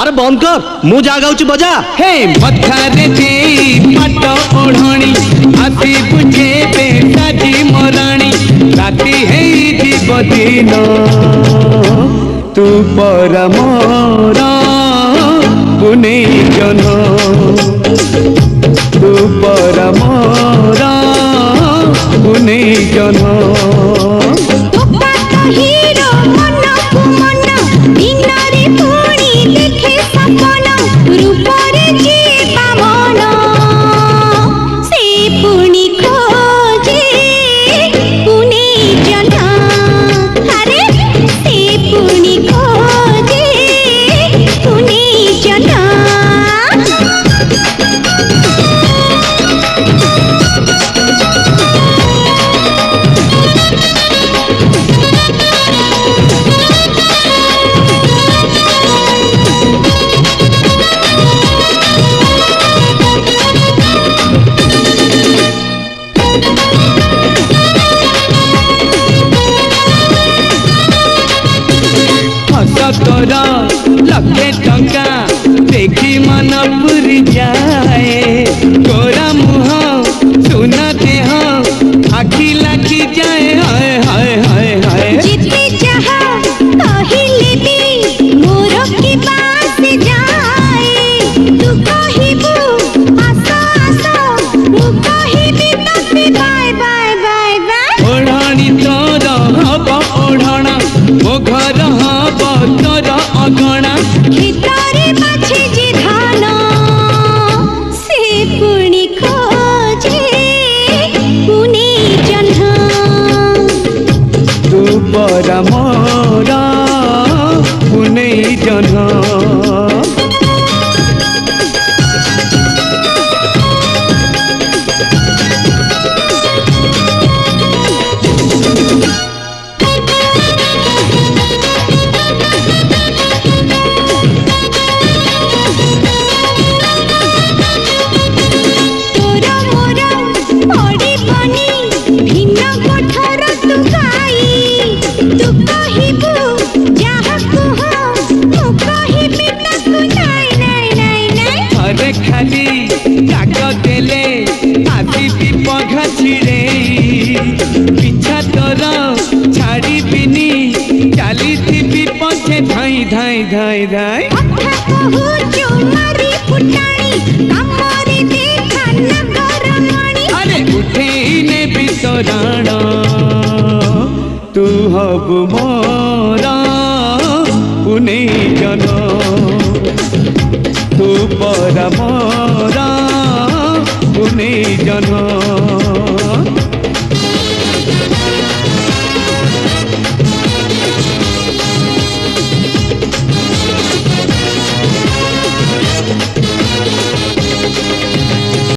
अरे बंद कर मु जा गाउची बजा हे मथारे दे पाट ओढ़णी आसी बुझे पे साजी मराणी राती है जीव दिन तू पर मोर पुने जन तू पर मोर पुने जन तोरा लखे टंका देखी मन पुरी जाए तोरा मुह सुना देह आखी लाखी जाए हाय हाय हाय हाय जिते जहा कहिले भी मोर की बात जाए तू कहिबू आसा आसा मु कहिबी तते बाय बाय बाय बाय ओढ़ाणी तोर हब ओढ़णा मो घर हब तोर अगणा खेतरे बाछे जे धान से पुणी खोजे पुने जन्ह तू पर मोर पुने जन्ह खाली जाग देले आदि पघ छिड़े पिछा तोर छाड़ी बिनी चाली थी पछे धाई धाई धाई धाई अरे उठे ने बितराण तू हब मोरा पुने जन तू पर मोरा पुने जन।